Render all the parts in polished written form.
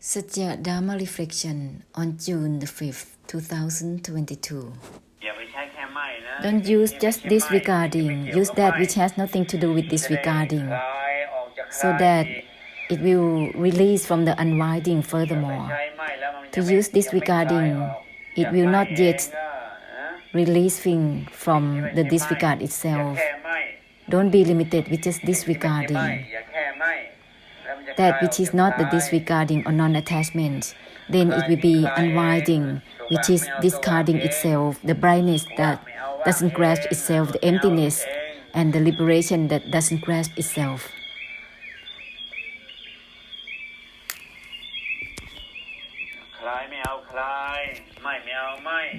Sunyata Dharma Reflection on June the 5th, 2022. Don't use just disregarding, use that which has nothing to do with disregarding, so that it will release from the unwinding furthermore. To use disregarding, it will not yet releasing from the disregard itself. Don't be limited with just disregarding. That which is not the disregarding or non-attachment, then it will be unwinding, which is discarding itself, the brightness that doesn't grasp itself, the emptiness and the liberation that doesn't grasp itself.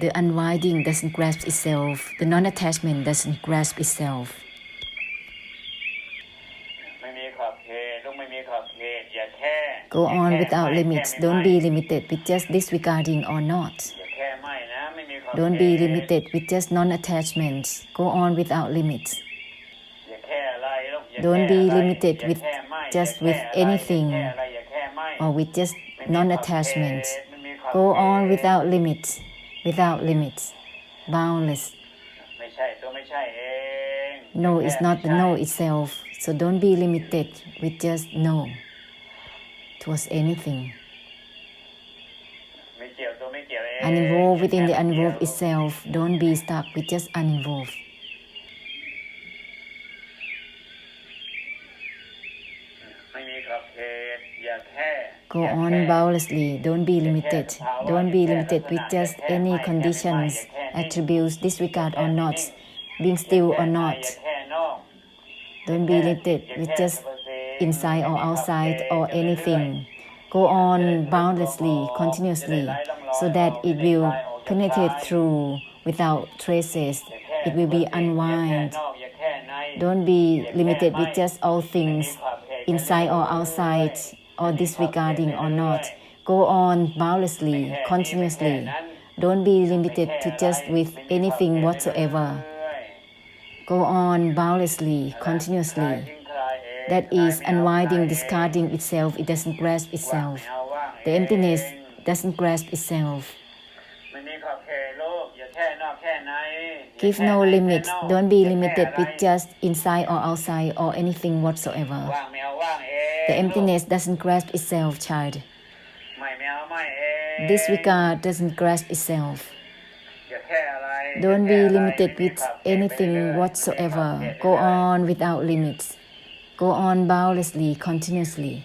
The unwinding doesn't grasp itself, the non-attachment doesn't grasp itself. Go on without limits. Don't be limited with just disregarding or not. Don't be limited with just non-attachment. Go on without limits. Don't be limited with just with anything or with just non-attachment. Go on without limits, boundless. No is not the no itself, so don't be limited with just no towards anything. Uninvolved within the uninvolved itself, don't be stuck with just uninvolved. Go on boundlessly, don't be limited. Don't be limited with just any conditions, attributes, disregard or not, being still or not. Don't be limited with just inside or outside or anything. Go on boundlessly, continuously, so that it will penetrate through without traces. It will be unwind. Don't be limited with just all things, inside or outside, or disregarding or not. Go on boundlessly, continuously. Don't be limited to just with anything whatsoever. Go on boundlessly, continuously. That is unwinding, discarding itself. It doesn't grasp itself. The emptiness doesn't grasp itself. Give no limits. Don't be limited with just inside or outside or anything whatsoever. The emptiness doesn't grasp itself, child. Disregard doesn't grasp itself. Don't be limited with anything whatsoever. Go on without limits. Go on boundlessly, continuously.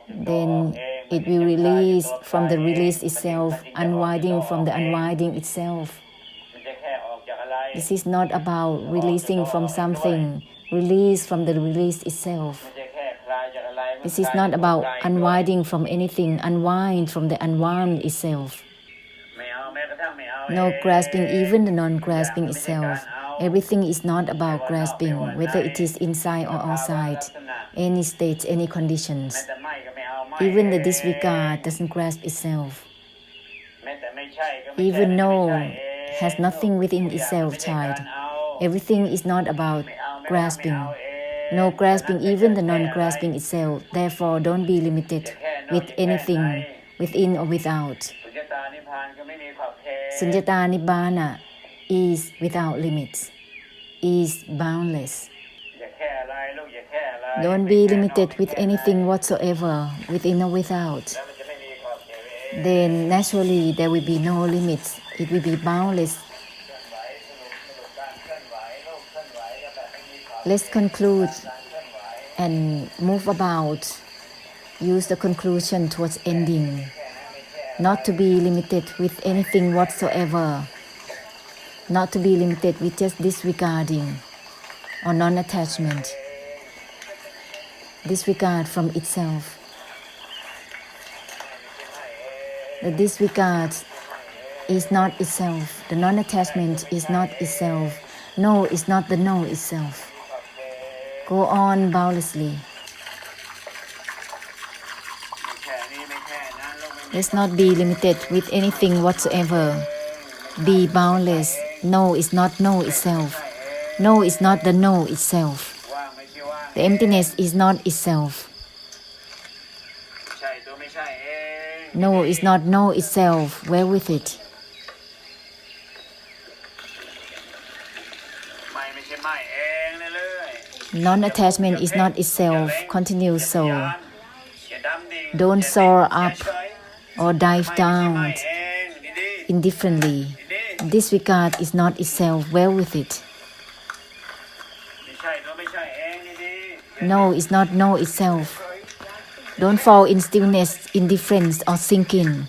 Then it will release from the release itself, unwinding from the unwinding itself. This is not about releasing from something, release from the release itself. This is not about unwinding from anything, unwind from the unwound itself. No grasping, even the non-grasping itself. Everything is not about grasping, whether it is inside or outside, any states, any conditions. Even the disregard doesn't grasp itself. Even no has nothing within itself, child. Everything is not about grasping. No grasping, even the non-grasping itself. Therefore, don't be limited with anything, within or without. Sunyata Nibba is without limits, is boundless. Don't be limited with anything whatsoever, within or without. Then naturally there will be no limits. It will be boundless. Let's conclude and move about. Use the conclusion towards ending. Not to be limited with anything whatsoever. Not to be limited with just disregarding or non-attachment. Disregard from itself. The disregard is not itself. The non-attachment is not itself. No is not the no itself. Go on boundlessly. Let's not be limited with anything whatsoever. Be boundless. No is not no itself. No is not the no itself. The emptiness is not itself. No is not no itself. Well with it. Non-attachment is not itself. Continue so. Don't soar up or dive down indifferently. Disregard is not itself. Well with it. No is not no itself. Don't fall in stillness, indifference, or sinking.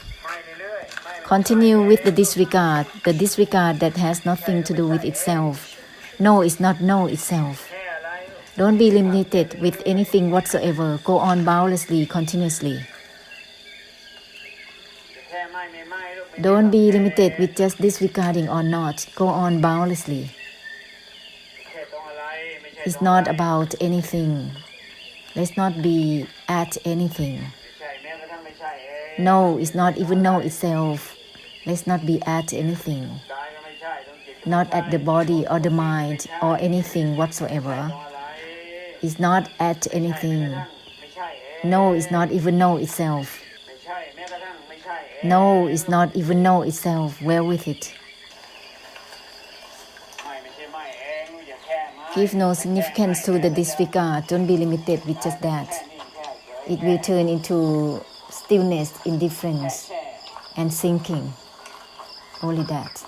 Continue with the disregard that has nothing to do with itself. No is not no itself. Don't be limited with anything whatsoever. Go on boundlessly, continuously. Don't be limited with just disregarding or not. Go on boundlessly. It's not about anything. Let's not be at anything. No is not even no itself. Let's not be at anything. Not at the body or the mind or anything whatsoever. Is not at anything. No is not even no itself. No is not even no itself. Well with it. Give no significance to the disregard. Don't be limited with just that. It will turn into stillness, indifference, and sinking. Only that.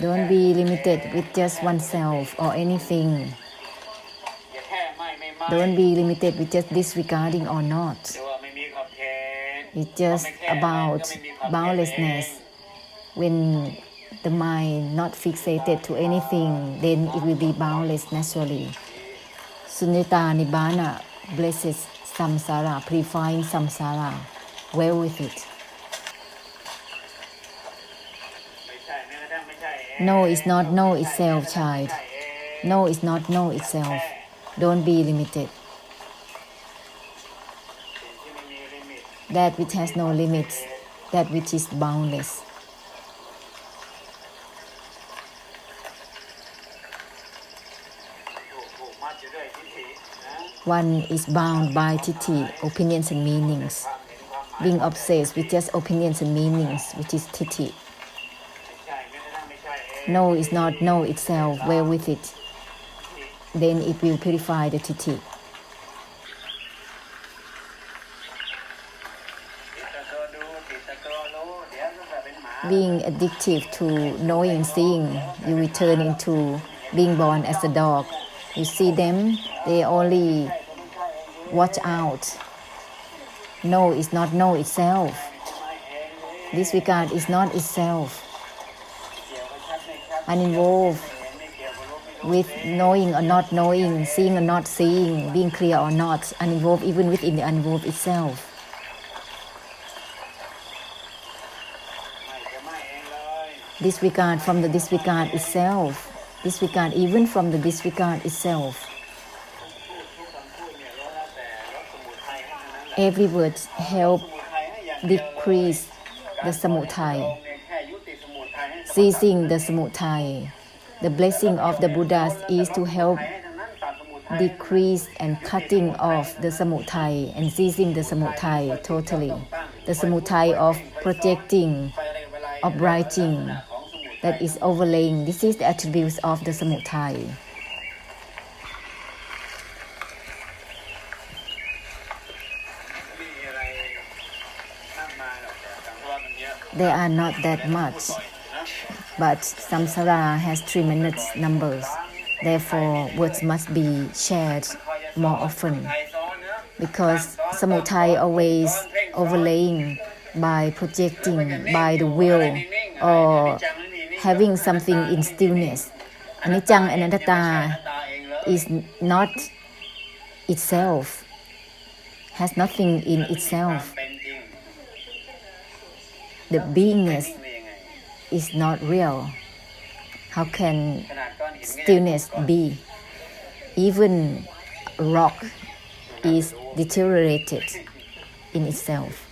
Don't be limited with just oneself or anything. Don't be limited with just disregarding or not. It's just about boundlessness. When the mind not fixated to anything, then it will be boundless naturally. Sunyata Nibba blesses samsara, purifying samsara. Well with it. No is not no itself, child. No is not no itself. Don't be limited. That which has no limits, that which is boundless. One is bound by tithi, opinions and meanings. Being obsessed with just opinions and meanings, which is tithi. No is not no itself. Well with it. Then it will purify the tithi. Being addictive to knowing and seeing, you will turn into being born as a dog. You see them, they only watch out. No is not no itself. Disregard is not itself. Uninvolved with knowing or not knowing, seeing or not seeing, being clear or not, uninvolved even within the uninvolved itself. Disregard from the disregard itself. Disregard even from the disregard itself. Every word help decrease the samudaya. Ceasing the samudaya. The blessing of the Buddhas is to help decrease and cutting off the samudaya and ceasing the samudaya totally. The samudaya of projecting, of writing, that is overlaying. This is the attributes of the samudaya. There are not that much, but samsara has tremendous numbers. Therefore, words must be shared more often, because samudaya always overlaying by projecting, by the will, or having something in stillness. Anicca and anatta is not itself, has nothing in itself. The beingness is not real. How can stillness be? Even rock is deteriorated in itself.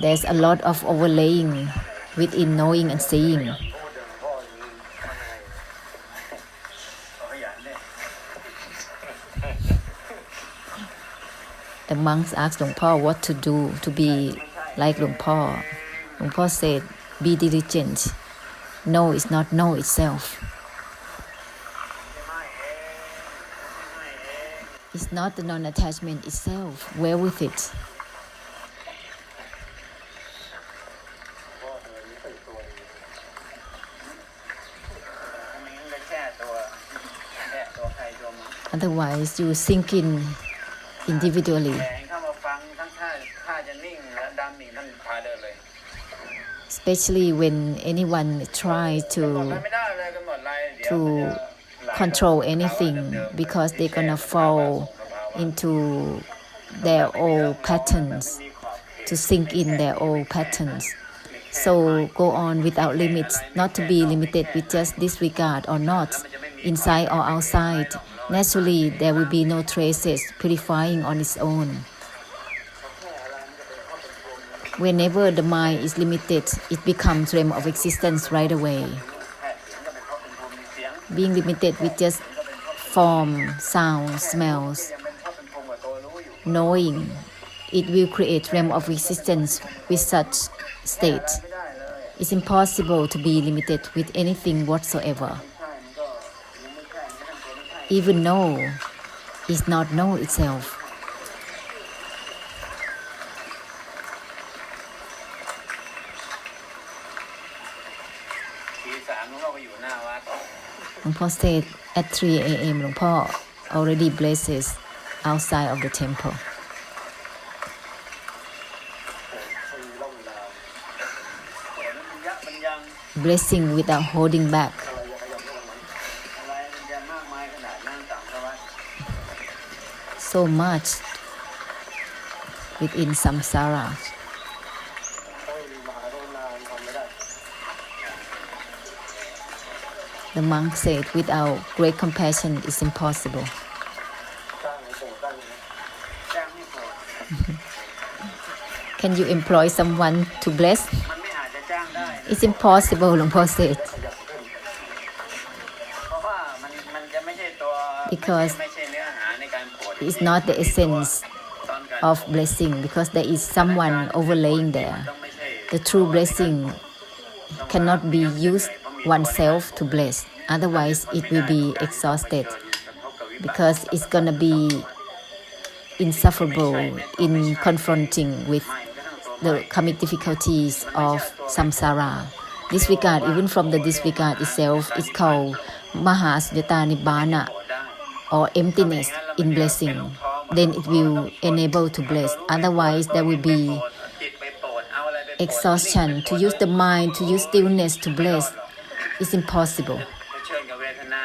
there's a lot of overlaying within knowing and seeing. The monks asked Luang Po what to do to be like Luang Po. Luang Po said, be diligent. Know is not know itself. It's not the non-attachment itself. Wear with it. Otherwise, you sink in individually. Especially when anyone tries to control anything, because they're gonna fall into their old patterns, to sink in their old patterns. So go on without limits, not to be limited with just disregard or not, inside or outside. Naturally, there will be no traces purifying on its own. Whenever the mind is limited, it becomes realm of existence right away. Being limited with just form, sound, smells, knowing, it will create realm of existence with such state. It's impossible to be limited with anything whatsoever. Even know is not know itself. Luang Po said at 3 a.m. Luang Po already blesses outside of the temple. Blessing without holding back. So much within samsara. The monk said, without great compassion, it's impossible. Can you employ someone to bless? It's impossible, Luang Po said. Because it's not the essence of blessing, because there is someone overlaying there. The true blessing cannot be used oneself to bless. Otherwise, it will be exhausted, because it's gonna be insufferable in confronting with the karmic difficulties of samsara. Disregard, even from the disregard itself, is called Sunyata Nibba, or emptiness in blessing. Then it will enable to bless. Otherwise, there will be exhaustion. To use the mind, to use stillness to bless is impossible,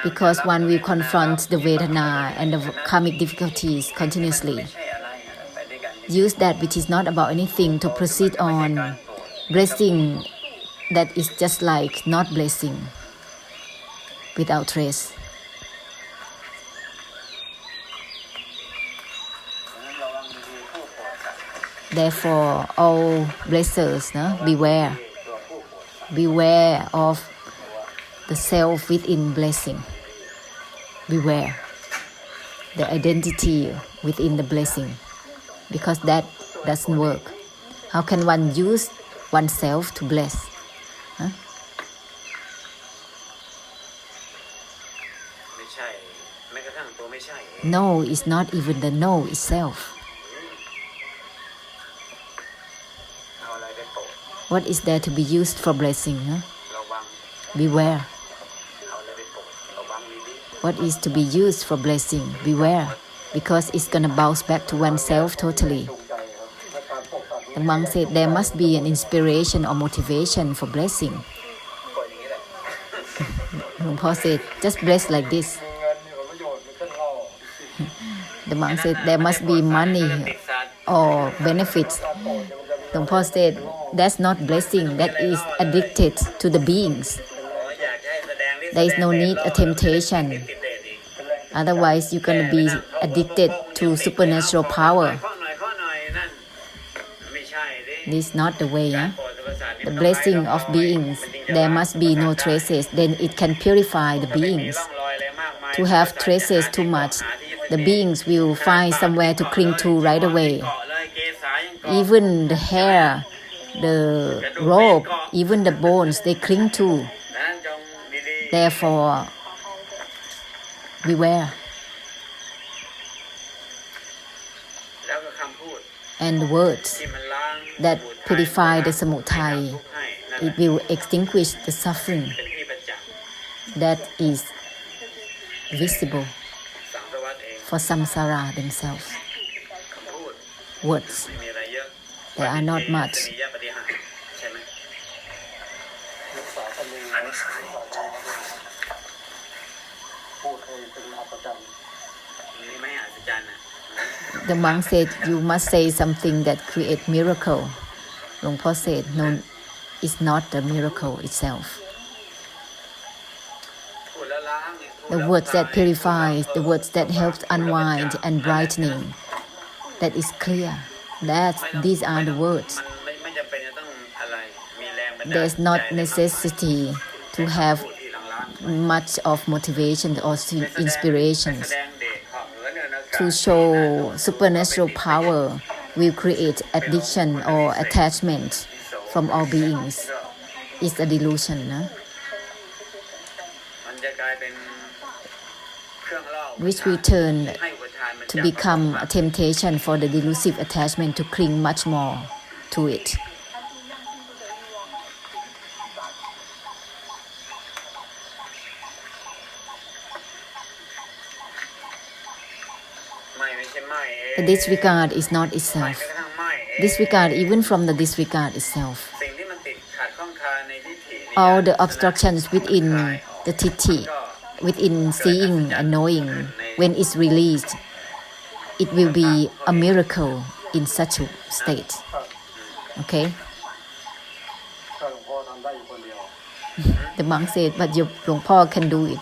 because one will confront the Vedana and the karmic difficulties continuously. Use that which is not about anything to proceed on. Blessing that is just like not blessing, without trace. Therefore, all blessers, beware. Beware of the self within blessing. Beware the identity within the blessing, because that doesn't work. How can one use oneself to bless? No is not even the no itself. What is there to be used for blessing? Beware. What is to be used for blessing? Beware, because it's gonna bounce back to oneself totally. The monk said there must be an inspiration or motivation for blessing. Luang Po said, just bless like this. The monk said there must be money or benefits. Luang Po said, that's not blessing, that is addicted to the beings. There is no need a temptation. Otherwise, you're going to be addicted to supernatural power. This is not the way. The blessing of beings, there must be no traces, then it can purify the beings. To have traces too much, the beings will find somewhere to cling to right away. Even the hair, the rope, even the bones, they cling to. Therefore, beware. And the words that purify the samudaya, it will extinguish the suffering that is visible for samsara themselves. Words, there are not much. The monk said, you must say something that creates miracle. Luang Po said, no, it's not the miracle itself. The words that purifies, the words that helps unwind and brightening, that is clear. These are the words. There's not necessity to have much of motivation or inspirations. To show supernatural power will create addiction or attachment from all beings. It's a delusion. Which will turn to become a temptation for the delusive attachment to cling much more to it. The disregard is not itself. Disregard even from the disregard itself. All the obstructions within the titi, within seeing and knowing, when it's released, it will be a miracle in such a state. Okay? The monk said, but Luang Po can do it.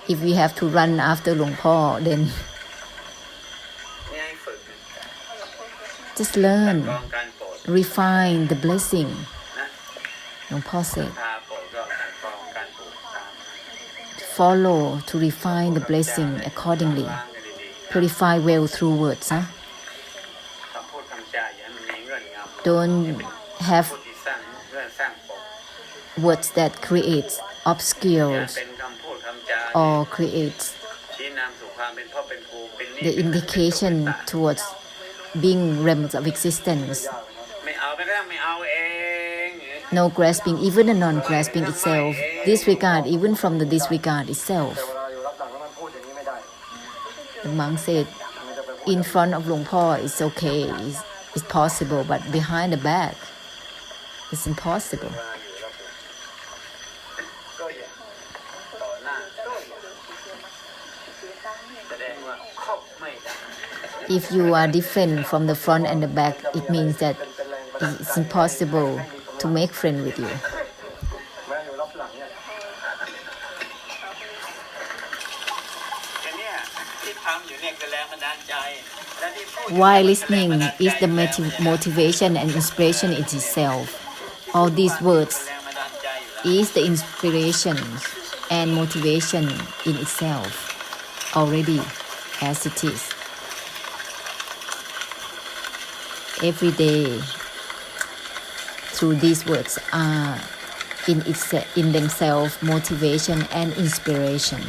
If we have to run after Luang Po, then just learn, refine the blessing. Luang Po said, follow to refine the blessing accordingly. Purify well through words. Don't have words that create obscures or create the indication towards being realms of existence. No grasping, even the non-grasping itself. Disregard, even from the disregard itself. The monk said, in front of Luang Po, it's okay, it's possible, but behind the back, it's impossible. If you are different from the front and the back, it means that it's impossible to make friends with you. While listening is the motivation and inspiration in itself. All these words is the inspiration and motivation in itself already as it is. Every day, through these words are in themselves motivation and inspiration.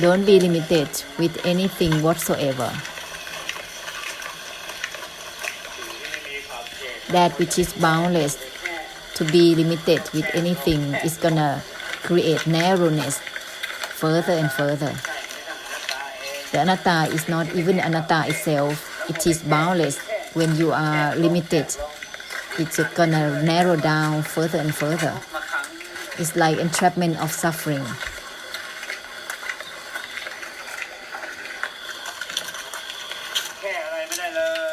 Don't be limited with anything whatsoever. That which is boundless, to be limited with anything is gonna create narrowness further and further. The anatta is not even anatta itself. It is boundless. When you are limited, it's gonna narrow down further and further. It's like entrapment of suffering.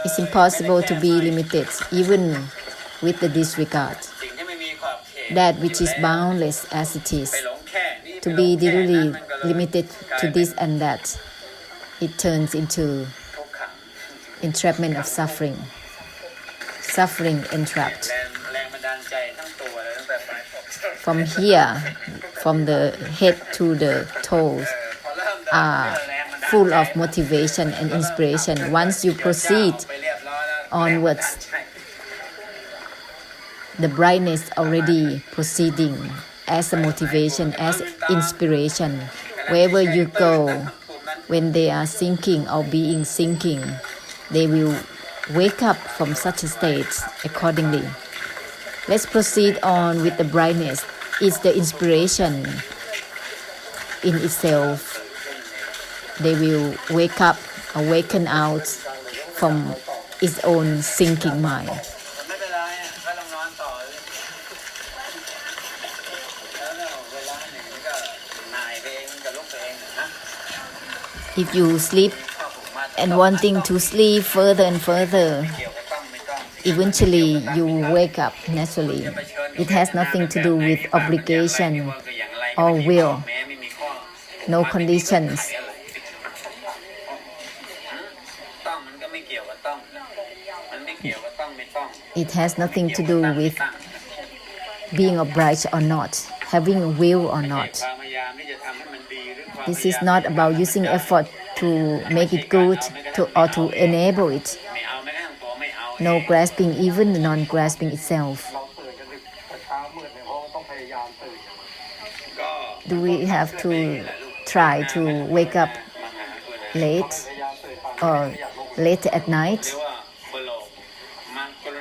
It's impossible to be limited, even with the disregard. That which is boundless as it is, to be literally limited to this and that, it turns into entrapment of suffering. Suffering entrapped. From here, from the head to the toes, are full of motivation and inspiration. Once you proceed onwards, the brightness already proceeding as a motivation, as inspiration. Wherever you go, when they are sinking or being sinking, they will wake up from such a state accordingly. Let's proceed on with the brightness. It's the inspiration in itself. They will wake up, awaken out from its own sinking mind. If you sleep and wanting to sleep further and further, eventually you wake up naturally. It has nothing to do with obligation or will, no conditions. It has nothing to do with being obliged or not, having a will or not. This is not about using effort to make it good or to enable it. No grasping, even the non-grasping itself. Do we have to try to wake up late or late at night?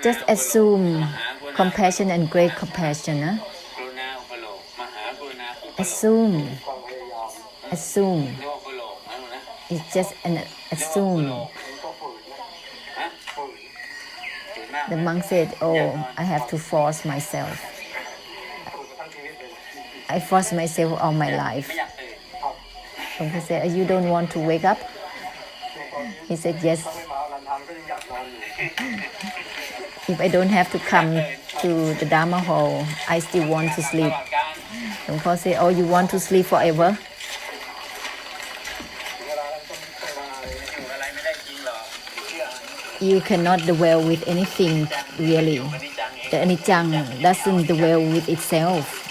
Just assume compassion and great compassion. Huh? Assume. It's just an assume. The monk said, "Oh, I have to force myself. I force myself all my life." He said, "You don't want to wake up?" He said, "Yes. If I don't have to come to the Dharma hall, I still want to sleep." He said, "Oh, you want to sleep forever?" You cannot dwell with anything really. The anicca doesn't dwell with itself.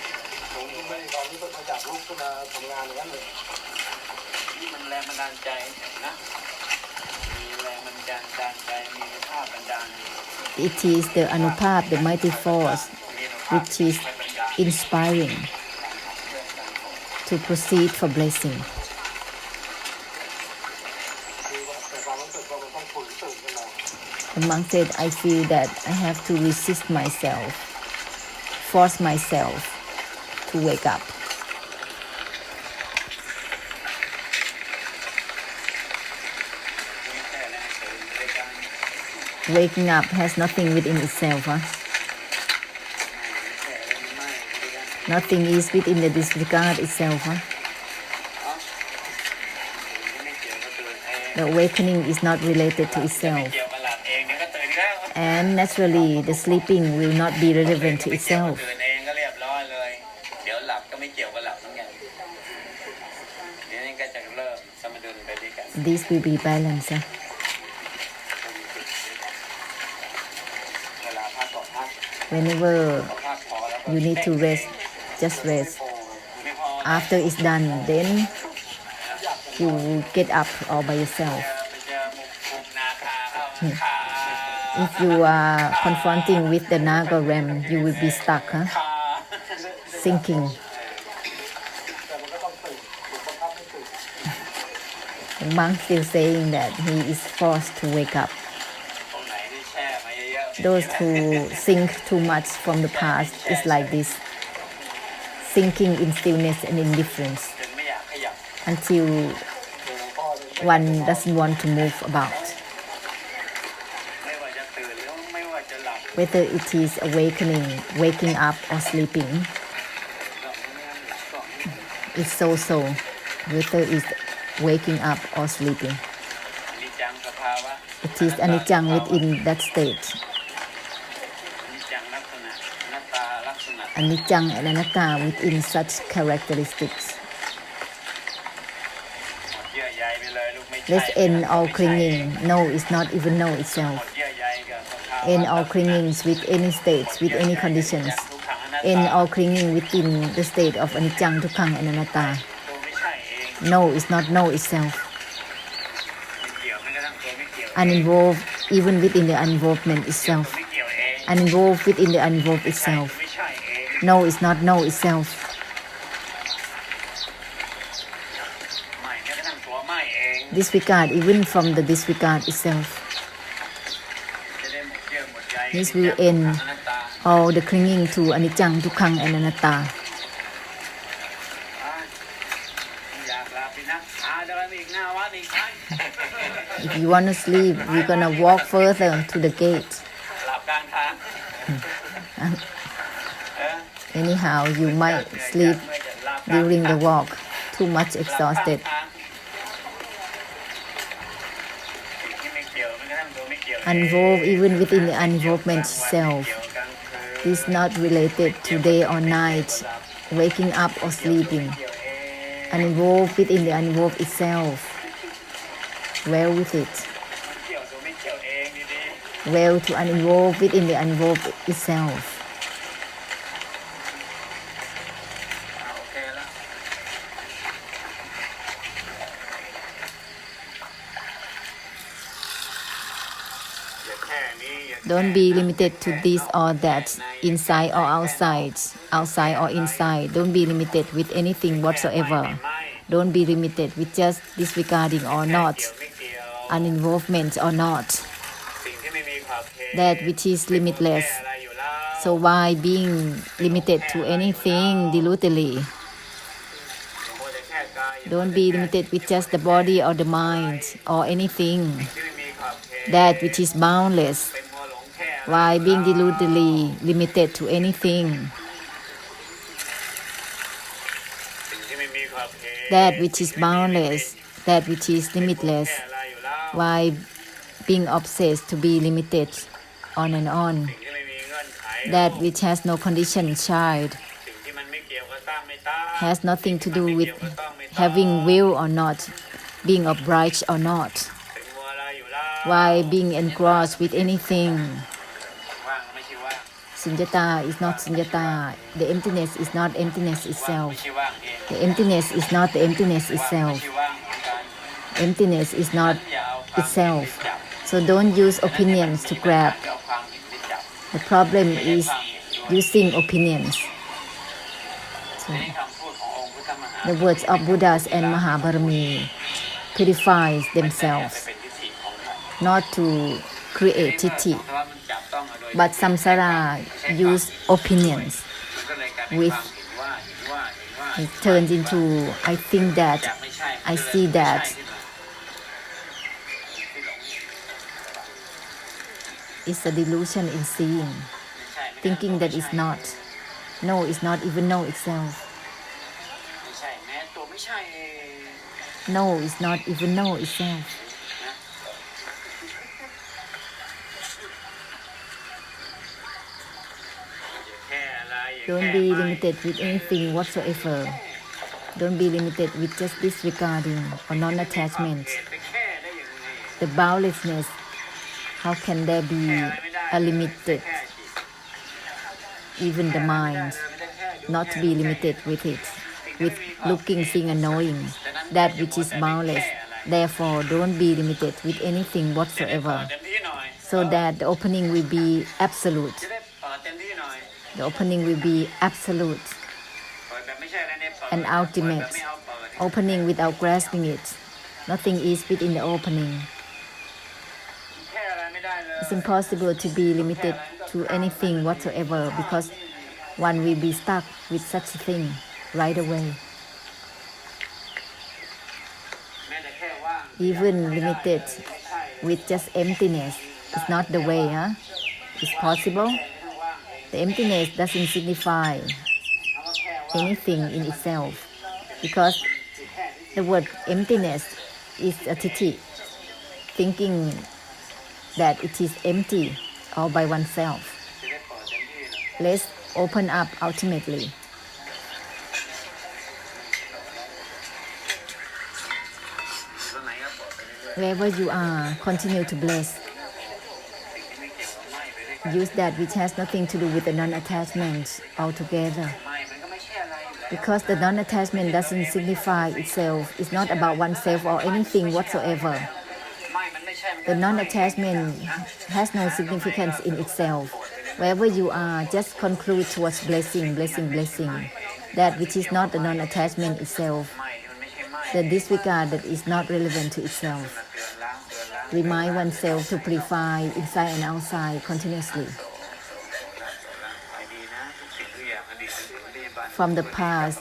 It is the anupap, the mighty force, which is inspiring to proceed for blessing. The monk said, "I feel that I have to resist myself, force myself to wake up." Waking up has nothing within itself. Huh? Nothing is within the disregard itself. Huh? The awakening is not related to itself. And naturally, the sleeping will not be relevant to itself. This will be balance. Huh? Whenever you need to rest, just rest. After it's done, then you get up all by yourself. If you are confronting with the Naga realm, you will be stuck, huh? Sinking. The monk still saying that he is forced to wake up. Those who think too much from the past is like this, sinking in stillness and indifference until one doesn't want to move about. Whether it is awakening, waking up or sleeping, it's so. Whether it's waking up or sleeping, it is anicca within that state. Anicca and anatta within such characteristics. Let's end all clinging. No is not even no itself. End all clingings with any states, with any conditions. End all clinging within the state of anicca, dukkha, and anatta. No is not no itself. Uninvolved even within the uninvolvement itself. Uninvolved within the uninvolved itself. No is not no itself. Disregard even from the disregard itself. This will end all the clinging to anicca, dukkha, and anatta. If you want to sleep, we're gonna walk further to the gate. Anyhow, you might sleep during the walk, too much exhausted. Involved even within the involvement itself. This is not related to day or night, waking up or sleeping. Uninvolved within the uninvolved itself. Well with it. Well to uninvolved within the uninvolved itself. Don't be limited to this or that, inside or outside, outside or inside. Don't be limited with anything whatsoever. Don't be limited with just disregarding or not, uninvolvement or not. That which is limitless. So why being limited to anything deludedly? Don't be limited with just the body or the mind or anything. That which is boundless. Why being deludedly limited to anything? That which is boundless, that which is limitless. Why being obsessed to be limited on and on? That which has no condition, child, has nothing to do with having will or not, being obliged or not. Why being engrossed with anything? Sunyata is not sunyata. The emptiness is not emptiness itself. The emptiness is not the emptiness itself. Emptiness is not itself. So don't use opinions to grab. The problem is using opinions. So the words of Buddhas and Mahabharami purifies themselves, not to create tithi. But samsara use opinions, which it turns into I think that, I see that. It's a delusion in seeing, thinking that it's not. No, it's not even no itself. No, it's not even no itself. Don't be limited with anything whatsoever. Don't be limited with just disregarding or non-attachment. The boundlessness, how can there be a limited? Even the mind, not to be limited with it, with looking, seeing and knowing, that which is boundless. Therefore, don't be limited with anything whatsoever, so that the opening will be absolute. The opening will be absolute and ultimate. Opening without grasping it. Nothing is within the opening. It's impossible to be limited to anything whatsoever because one will be stuck with such a thing right away. Even limited with just emptiness is not the way, huh? It's possible. The emptiness doesn't signify anything in itself because the word emptiness is a tithi, thinking that it is empty all by oneself. Let's open up ultimately. Wherever you are, continue to bless. Use that which has nothing to do with the non-attachment altogether. Because the non-attachment doesn't signify itself. It's not about oneself or anything whatsoever. The non-attachment has no significance in itself. Wherever you are, just conclude towards blessing, blessing, blessing. That which is not the non-attachment itself. The disregard that is not relevant to itself. Remind oneself to purify inside and outside continuously. From the past,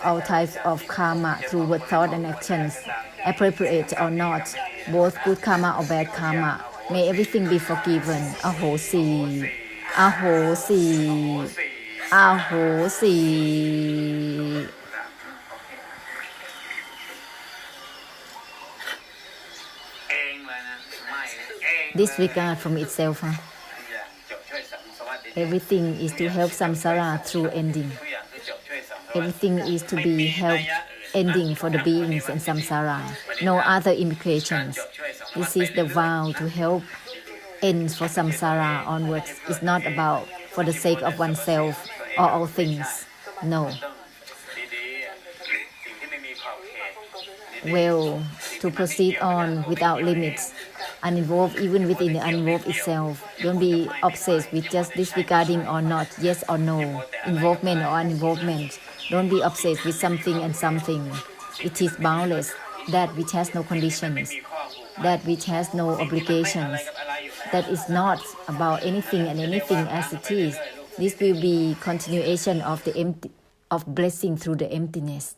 all types of karma through word, thought, and actions, appropriate or not, both good karma or bad karma, may everything be forgiven. Ahosi, ahosi, ahosi. Disregard from itself. Everything is to help samsara through ending. Everything is to be helped ending for the beings in samsara. No other implications. This is the vow to help ends for samsara onwards. It's not about for the sake of oneself or all things. No. Well, to proceed on without limits, uninvolved even within the uninvolved itself. Don't be obsessed with just disregarding or not, yes or no, involvement or uninvolvement. Don't be obsessed with something and something. It is boundless, that which has no conditions, that which has no obligations. That is not about anything and anything as it is. This will be continuation of the of blessing through the emptiness.